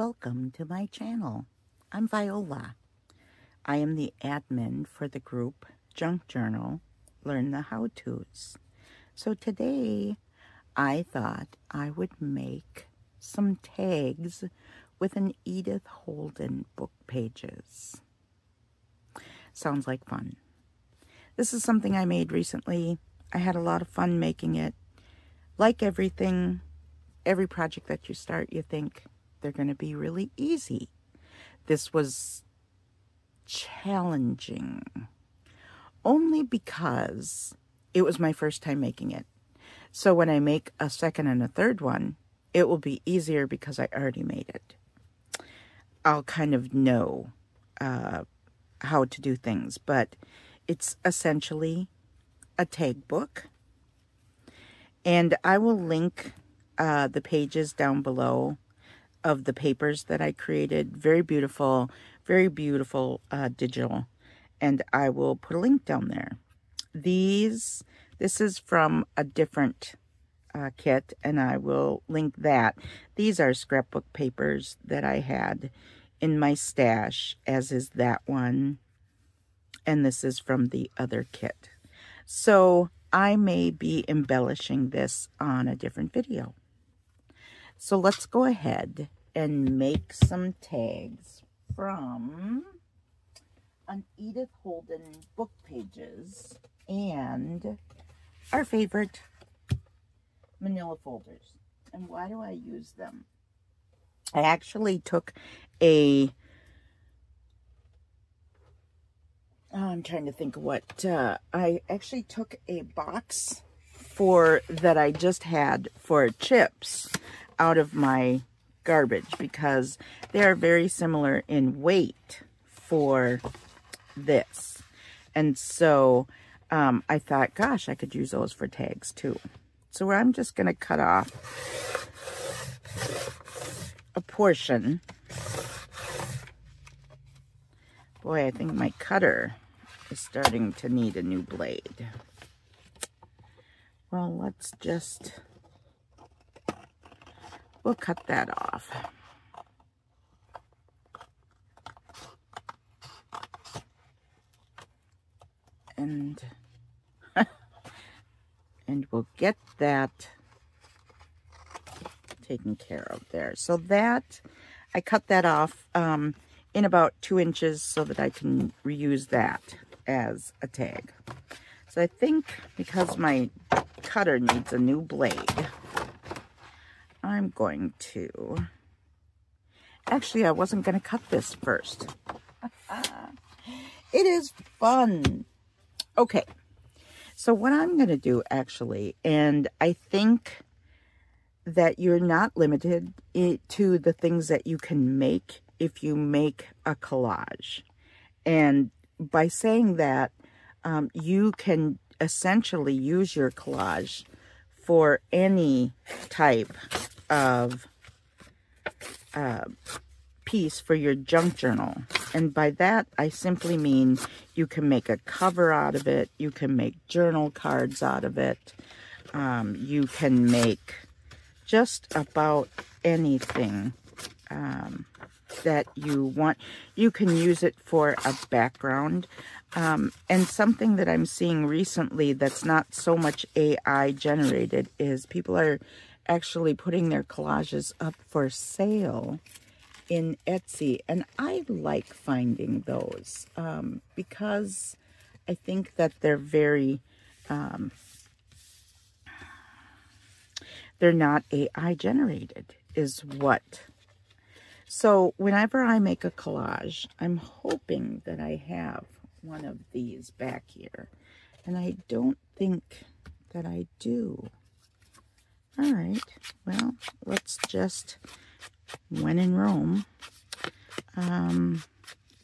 Welcome to my channel. I'm Viola. I am the admin for the group Junk Journal Learn the How-Tos. So today I thought I would make some tags with an Edith Holden book pages. Sounds like fun. This is something I made recently. I had a lot of fun making it. Like everything, every project that you start, you think they're going to be really easy. This was challenging only because it was my first time making it. So when I make a second and a third one, it will be easier because I already made it. I'll kind of know how to do things, but it's essentially a tag book. And I will link the pages down below of the papers that I created. Very beautiful digital. And I will put a link down there. This is from a different kit, and I will link that. These are scrapbook papers that I had in my stash, as is that one. And this is from the other kit. So I may be embellishing this on a different video. So let's go ahead and make some tags from an Edith Holden book pages and our favorite manila folders. And why do I use them? I actually took I'm trying to think what, I actually took a box that I just had for chips out of my garbage because they are very similar in weight for this. And so I thought, gosh, I could use those for tags too. So I'm just going to cut off a portion. Boy, I think my cutter is starting to need a new blade. Well, we'll cut that off. And we'll get that taken care of there. So that, I cut that off in about 2 inches so that I can reuse that as a tag. So I think because my cutter needs a new blade, I'm going to, actually I wasn't going to cut this first. It is fun. Okay, so what I'm going to do actually, and I think that you're not limited to the things that you can make if you make a collage. And by saying that, you can essentially use your collage for any type of piece for your junk journal. And by that, I simply mean you can make a cover out of it. You can make journal cards out of it. You can make just about anything that you want. You can use it for a background. And something that I'm seeing recently that's not so much AI generated is people are actually putting their collages up for sale in Etsy. And I like finding those because I think that they're very, they're not AI generated is what. So whenever I make a collage, I'm hoping that I have one of these back here. And I don't think that I do. All right, well, let's just, when in Rome,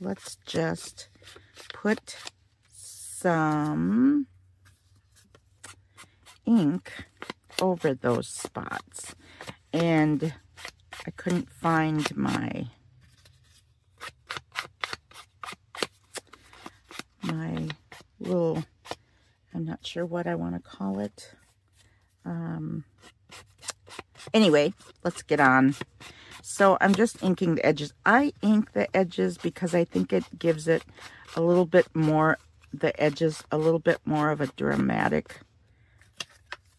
let's just put some ink over those spots. And I couldn't find my little, I'm not sure what I want to call it. Anyway, let's get on. So I'm just inking the edges. I ink the edges because I think it gives it a little bit more, the edges, a little bit more of a dramatic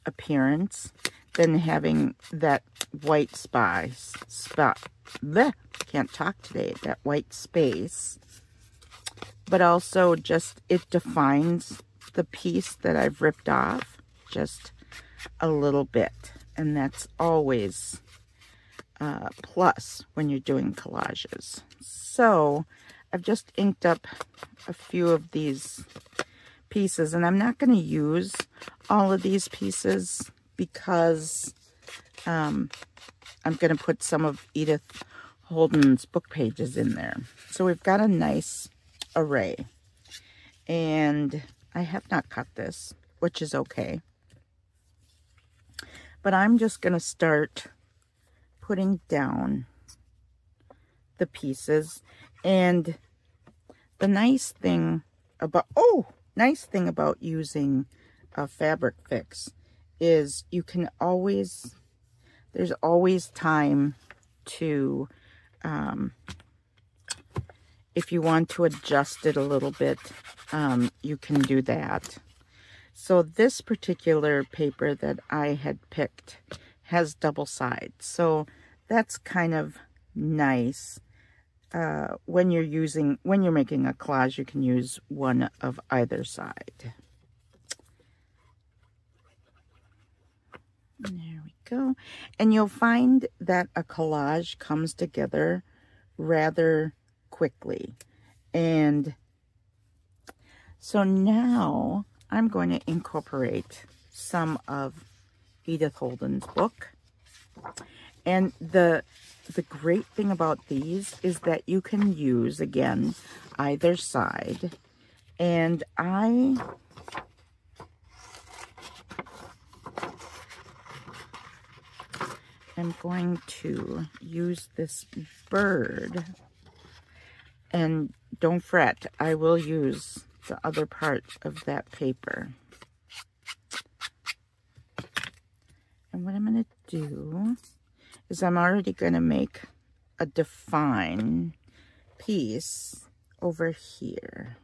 appearance than having that white can't talk today, that white space. But also just, it defines the piece that I've ripped off just a little bit. And that's always plus when you're doing collages. So I've just inked up a few of these pieces, and I'm not going to use all of these pieces because I'm going to put some of Edith Holden's book pages in there. So we've got a nice array, and I have not cut this, which is okay, but I'm just going to start putting down the pieces. And the nice thing about using a fabric fix is you can always, there's always time to if you want to adjust it a little bit, you can do that. So this particular paper that I had picked has double sides, so that's kind of nice. When you're making a collage, you can use one of either side. There we go. And you'll find that a collage comes together rather quickly. And so now I'm going to incorporate some of Edith Holden's book. And the great thing about these is that you can use, again, either side. And I am going to use this bird. And don't fret, I will use the other part of that paper. And what I'm going to do is I'm already going to make a define piece over here,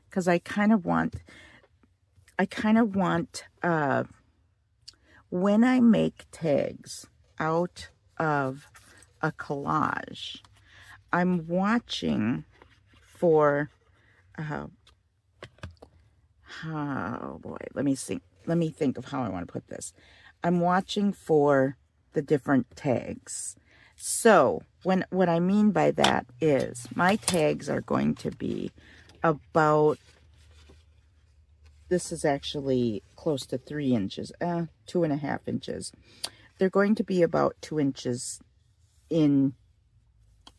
because I kind of want when I make tags out of a collage, I'm watching for oh boy, let me think of how I want to put this. I'm watching for the different tags. So what I mean by that is my tags are going to be about, this is actually close to 3 inches, 2.5 inches. They're going to be about 2 inches in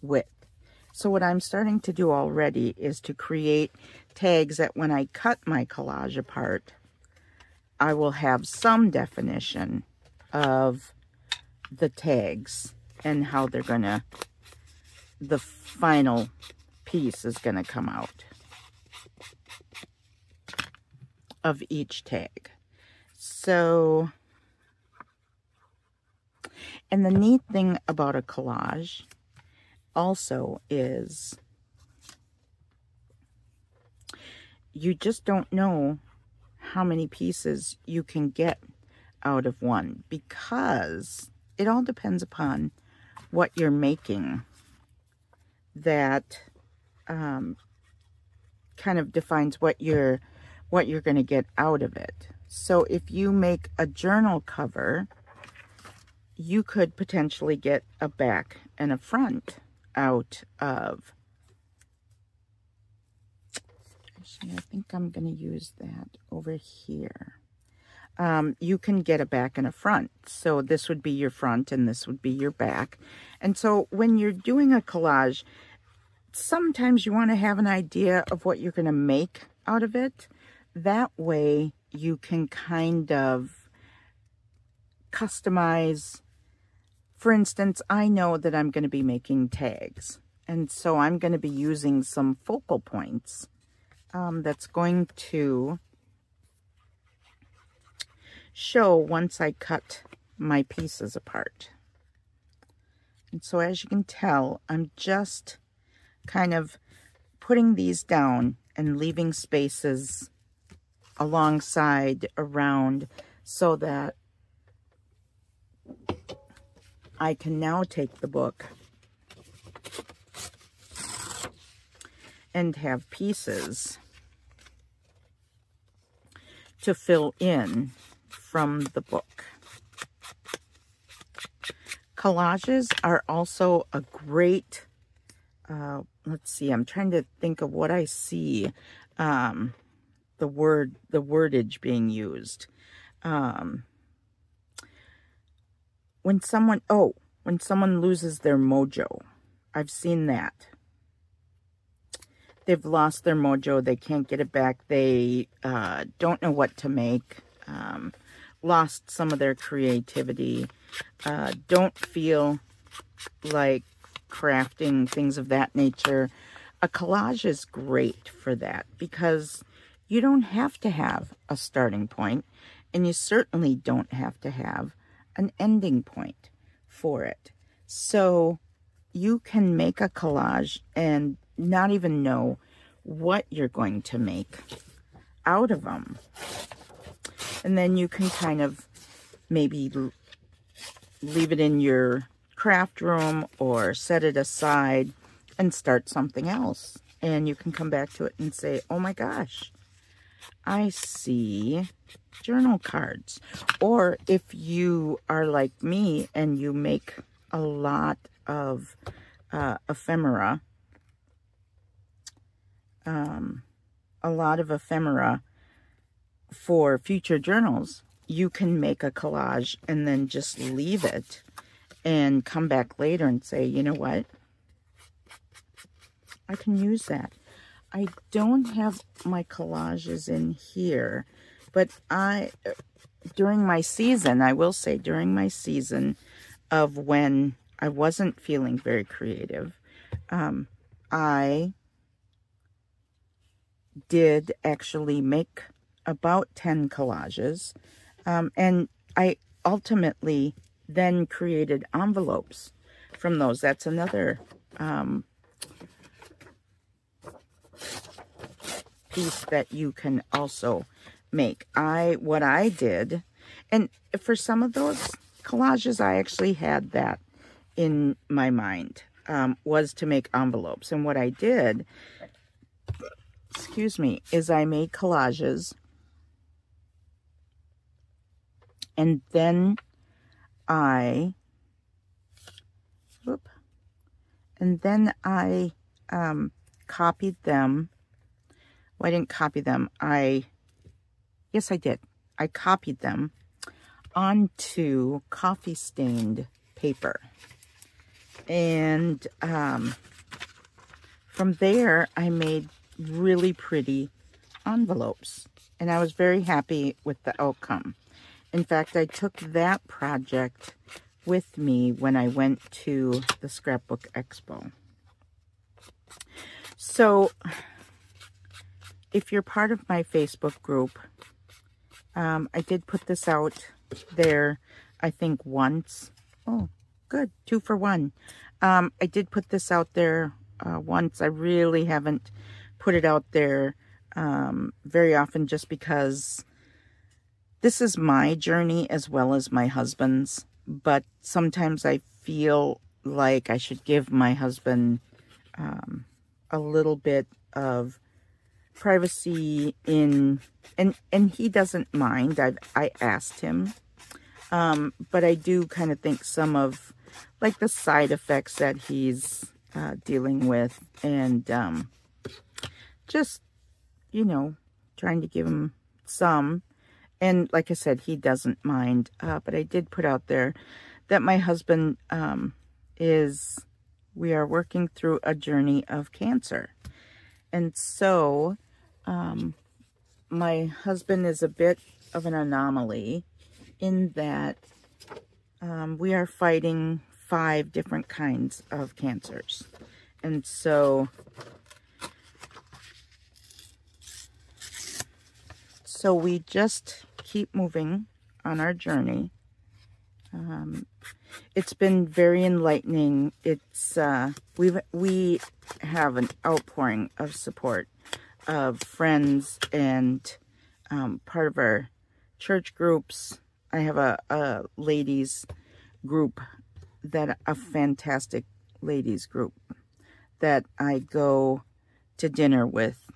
width. So what I'm starting to do already is to create tags that when I cut my collage apart, I will have some definition of the tags and how they're gonna, the final piece is gonna come out of each tag. So, and the neat thing about a collage also is you just don't know how many pieces you can get out of one, because it all depends upon what you're making. That kind of defines what you're going to get out of it. So if you make a journal cover, you could potentially get a back and a front out of. Actually, I think I'm going to use that over here. You can get a back and a front. So this would be your front and this would be your back. And so when you're doing a collage, sometimes you want to have an idea of what you're going to make out of it. That way you can kind of customize. For instance, I know that I'm going to be making tags, and so I'm going to be using some focal points that's going to show once I cut my pieces apart. And so as you can tell, I'm just kind of putting these down and leaving spaces alongside, around, so that I can now take the book and have pieces to fill in from the book. Collages are also a great, let's see, I'm trying to think of what I see, the wordage being used. When someone loses their mojo, I've seen that. They've lost their mojo, they can't get it back, they don't know what to make, lost some of their creativity, don't feel like crafting, things of that nature. A collage is great for that because you don't have to have a starting point, and you certainly don't have to have an ending point for it. So you can make a collage and not even know what you're going to make out of them. And then you can kind of maybe leave it in your craft room or set it aside and start something else. And you can come back to it and say, oh my gosh, I see journal cards. Or if you are like me and you make a lot of ephemera, for future journals, you can make a collage and then just leave it and come back later and say, you know what, I can use that. I don't have my collages in here, but during my season, I will say during my season of when I wasn't feeling very creative, I did actually make about 10 collages, and I ultimately then created envelopes from those. That's another piece that you can also make. What I did, and for some of those collages, I actually had that in my mind, was to make envelopes. And what I did, excuse me, is I made collages, and then I copied them. Well, I didn't copy them. Yes, I did. I copied them onto coffee stained paper. And from there, I made really pretty envelopes. And I was very happy with the outcome. In fact, I took that project with me when I went to the Scrapbook Expo. So, if you're part of my Facebook group, I did put this out there, I think once. Oh, good, 2 for 1. I did put this out there once. I really haven't put it out there very often, just because this is my journey as well as my husband's. But sometimes I feel like I should give my husband a little bit of privacy and he doesn't mind. I asked him, but I do kind of think some of like the side effects that he's dealing with, and just, you know, trying to give him some. And like I said, he doesn't mind, but I did put out there that my husband we are working through a journey of cancer. And so my husband is a bit of an anomaly in that we are fighting 5 different kinds of cancers. And so we just keep moving on our journey. It's been very enlightening. It's we have an outpouring of support of friends and part of our church groups. I have a ladies group, a fantastic ladies group that I go to dinner with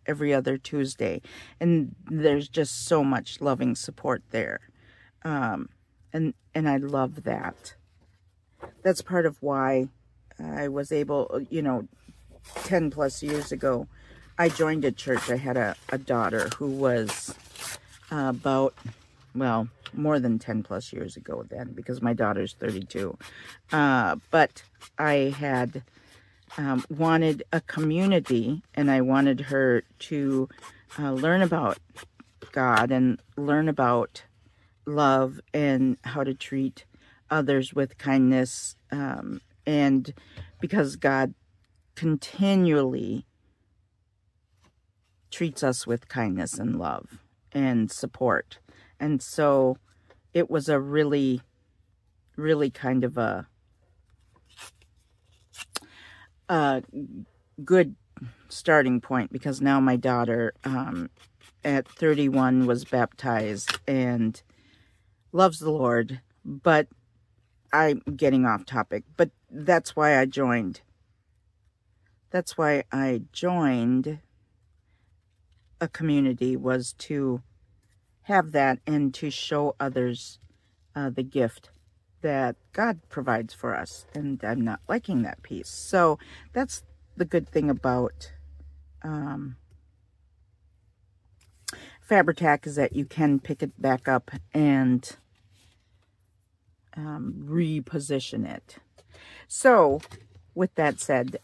every other Tuesday, and there's just so much loving support there, and I love that. That's part of why I was able, 10 plus years ago, I joined a church. I had a daughter who was more than 10 plus years ago then, because my daughter's 32. But I had wanted a community, and I wanted her to learn about God and learn about love and how to treat others with kindness. And because God continually treats us with kindness and love and support. And so it was a really, really kind of a good starting point, because now my daughter at 31 was baptized and loves the Lord. But I'm getting off topic, but that's why I joined. That's why I joined a community, was to have that and to show others the gift that God provides for us. And I'm not liking that piece. So that's the good thing about Fabri-Tac, is that you can pick it back up and reposition it. So with that said,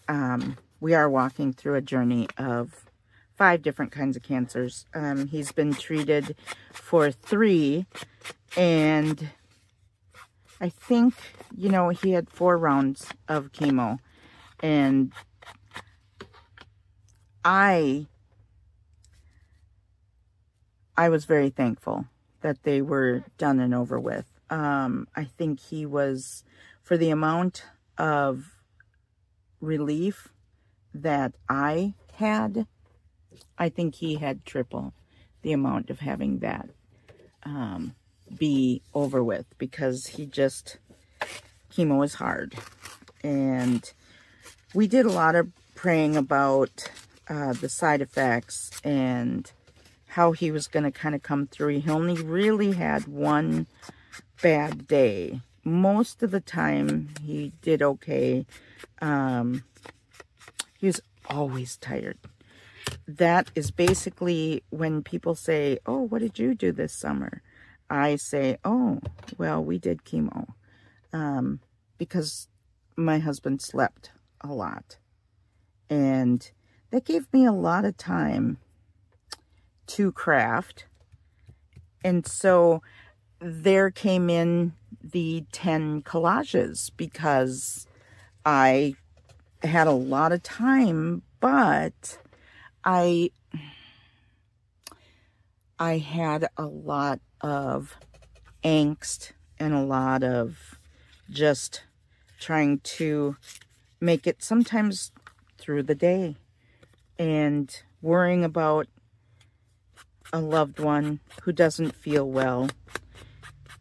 we are walking through a journey of 5 different kinds of cancers. He's been treated for 3, and I think, he had 4 rounds of chemo, and I was very thankful that they were done and over with. I think he was, for the amount of relief that I had, I think he had triple the amount of having that be over with, because chemo is hard. And we did a lot of praying about the side effects and how he was going to kind of come through. He only really had 1 bad day. Most of the time he did okay. He was always tired. That is basically when people say, oh, what did you do this summer? I say, oh, well, we did chemo. Because my husband slept a lot. And that gave me a lot of time to craft. And so there came in the 10 collages, because I had a lot of time, but I had a lot of angst and a lot of just trying to make it sometimes through the day, and worrying about a loved one who doesn't feel well.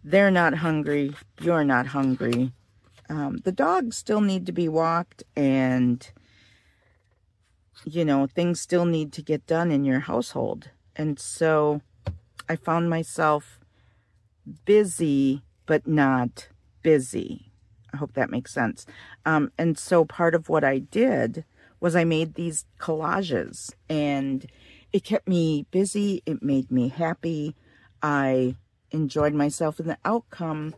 They're not hungry. You're not hungry. The dogs still need to be walked, and things still need to get done in your household. And so I found myself busy, but not busy. I hope that makes sense. And so part of what I did was I made these collages, and it kept me busy. It made me happy. I enjoyed myself in the outcome.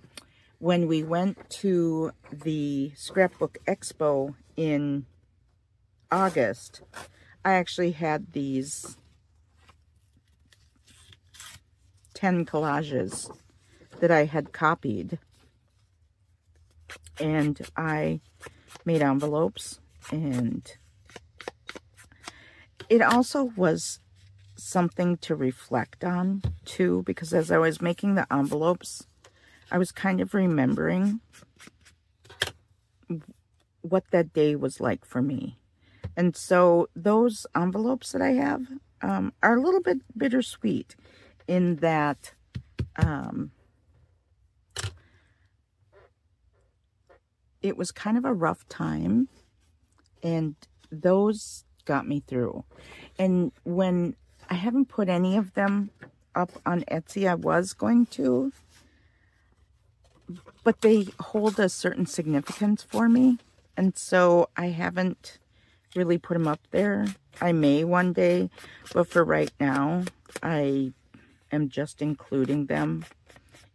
When we went to the Scrapbook Expo in August, I actually had these 10 collages that I had copied, and I made envelopes, and it also was something to reflect on too, because as I was making the envelopes, I was kind of remembering what that day was like for me. And so those envelopes that I have are a little bit bittersweet in that it was kind of a rough time, and those got me through. And when I haven't put any of them up on Etsy, I was going to, but they hold a certain significance for me, and so I haven't really put them up there. I may one day, but for right now, I am just including them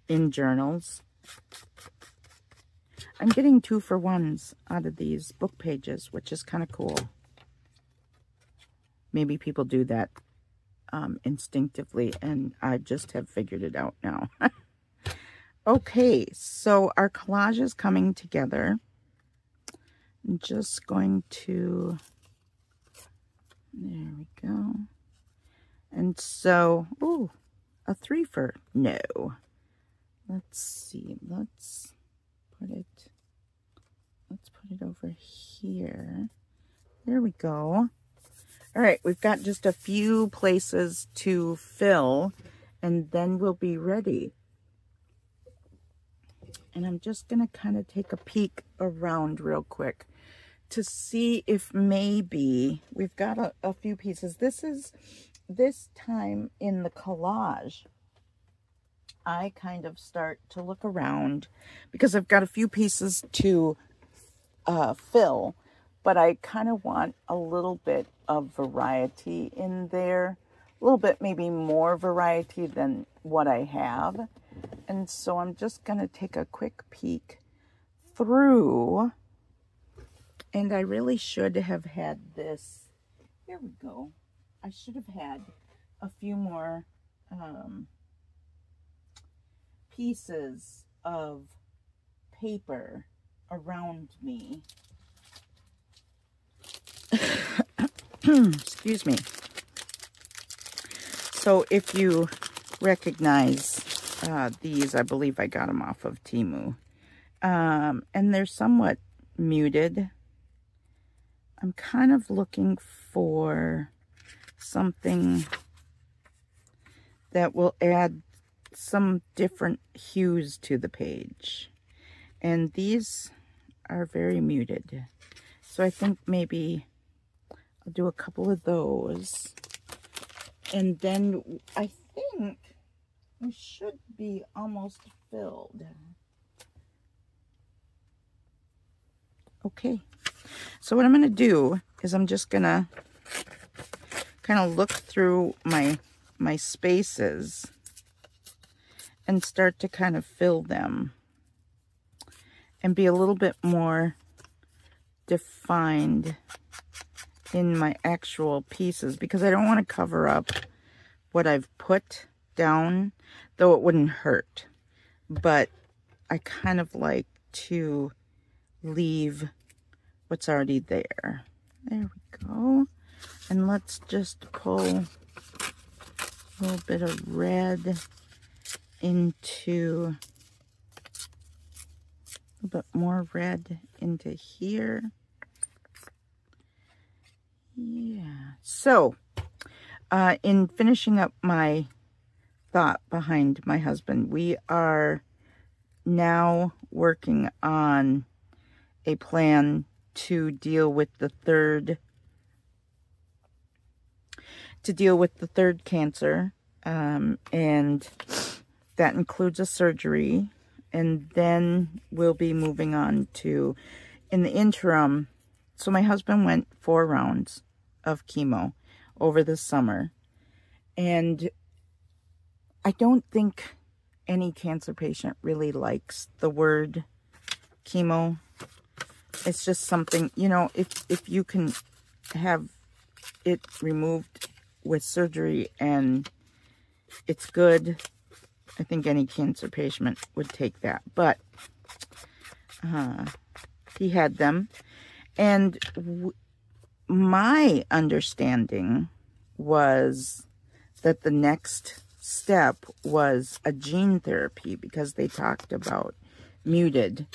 in journals. I'm getting 2-for-1s out of these book pages, which is kind of cool. Maybe people do that instinctively, and I just have figured it out now. Okay, so our collage is coming together. I'm just going to, there we go. And so, ooh, a 3-for, no. Let's see, let's put it over here. There we go. All right, we've got just a few places to fill, and then we'll be ready. And I'm just gonna kind of take a peek around real quick to see if maybe we've got a few pieces. This time in the collage, I kind of start to look around because I've got a few pieces to fill, but I kind of want a little bit of variety in there, a little bit maybe more variety than what I have. And so I'm just going to take a quick peek through, and I really should have had this. Here we go. I should have had a few more pieces of paper around me. Excuse me. So if you recognize these, I believe I got them off of Temu. And they're somewhat muted. I'm kind of looking for something that will add some different hues to the page. And these are very muted. So I think maybe I'll do a couple of those. And then I think we should be almost filled. Okay. So what I'm going to do is I'm just going to kind of look through my spaces and start to kind of fill them and be a little bit more defined in my actual pieces, because I don't want to cover up what I've put down, though it wouldn't hurt. But I kind of like to leave what's already there. There we go. And let's just pull a little bit of red into, a little bit more red into here. Yeah. So, in finishing up my thought behind my husband, we are now working on a plan to deal with the third cancer, and that includes a surgery. And then we'll be moving on to, in the interim, so my husband went 4 rounds of chemo over the summer, and I don't think any cancer patient really likes the word chemo. It's just something, you know, if you can have it removed with surgery and it's good, I think any cancer patient would take that. But he had them, and my understanding was that the next step was a gene therapy because they talked about muted.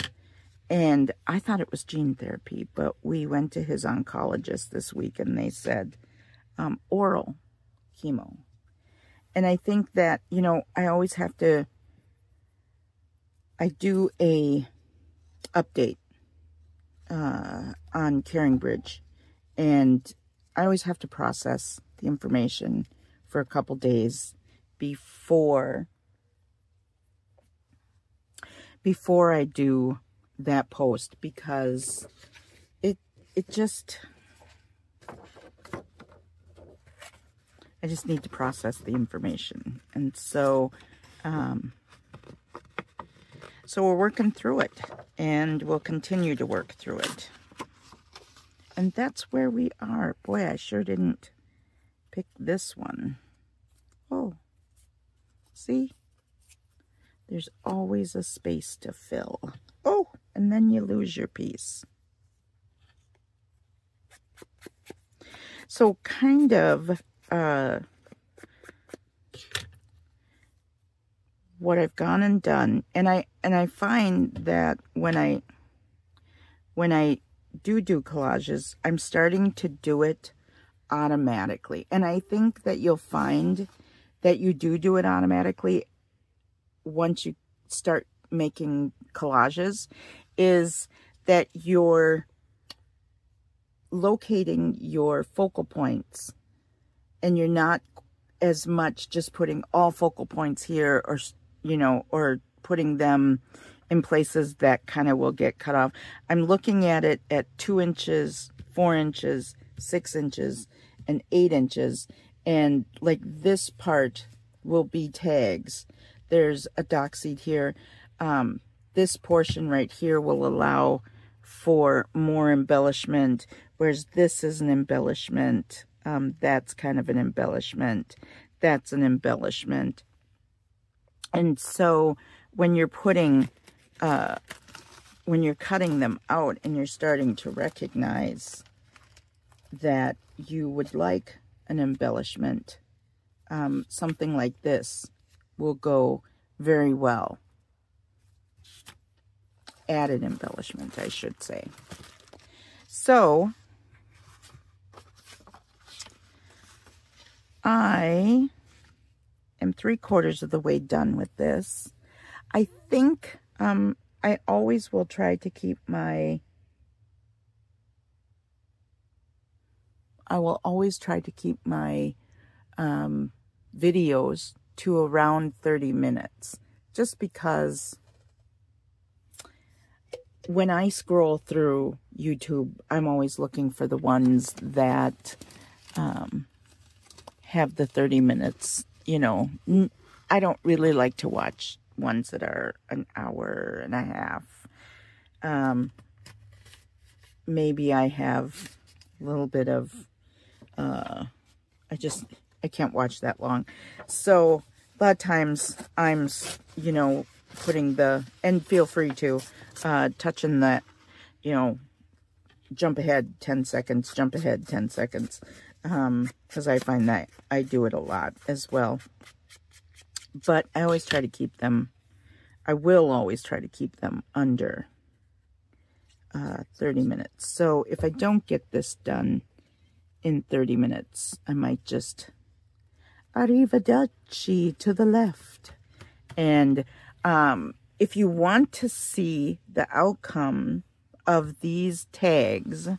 And I thought it was gene therapy, but we went to his oncologist this week and they said oral chemo. And I think that, you know, I always have to, I do a update on CaringBridge, and I always have to process the information for a couple days before I do that post, because it just, I just need to process the information. And so so we're working through it, and we'll continue to work through it. And that's where we are. Boy, I sure didn't pick this one. Oh, see? There's always a space to fill. Oh, and then you lose your piece. So kind of what I've gone and done, and I find that when I do collages, I'm starting to do it automatically. And I think that you'll find that you do it automatically once you start making collages, is that you're locating your focal points, and you're not as much just putting all focal points here, or, you know, or putting them in places that kind of will get cut off. I'm looking at it at 2 inches, 4 inches, 6 inches, and 8 inches. And like this part will be tags. There's a dock seat here. This portion right here will allow for more embellishment, whereas this is an embellishment. That's kind of an embellishment. That's an embellishment. And so when you're putting, when you're cutting them out and you're starting to recognize that you would like an embellishment, something like this will go very well. Added embellishment, I should say. So I am 3/4 of the way done with this. I think I always will try to keep my, videos to around 30 minutes, just because when I scroll through YouTube, I'm always looking for the ones that have the 30 minutes, you know. I don't really like to watch ones that are an hour and a half. Maybe I have a little bit of, I can't watch that long. So a lot of times I'm, you know, putting the, and feel free to, touching that, you know, jump ahead 10 seconds, jump ahead 10 seconds. Because I find that I do it a lot as well. But I always try to keep them, I will always try to keep them under 30 minutes. So if I don't get this done in 30 minutes, I might just arrivederci to the left. And if you want to see the outcome of these tags,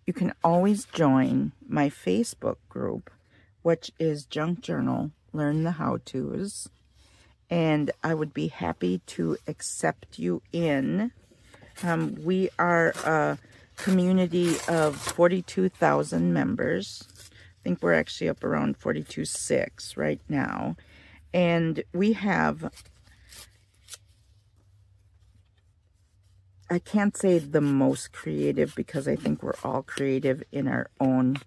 you can always join my Facebook group, which is Junk Journal Learn the How-Tos. And I would be happy to accept you in. We are a community of 42,000 members. I think we're actually up around 42.6 right now. And we have, I can't say the most creative, because I think we're all creative in our own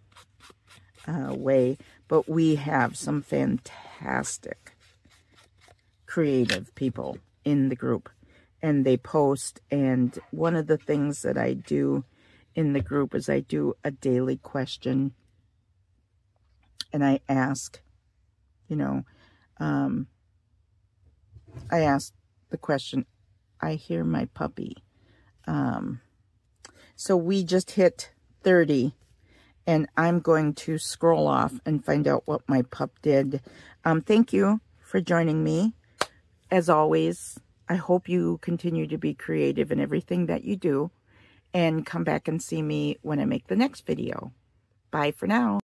way, but we have some fantastic creative people in the group, and they post. And one of the things that I do in the group is I do a daily question, and I ask, you know, I asked the question, I hear my puppy. So we just hit 30, and I'm going to scroll off and find out what my pup did. Thank you for joining me. As always, I hope you continue to be creative in everything that you do, and come back and see me when I make the next video. Bye for now.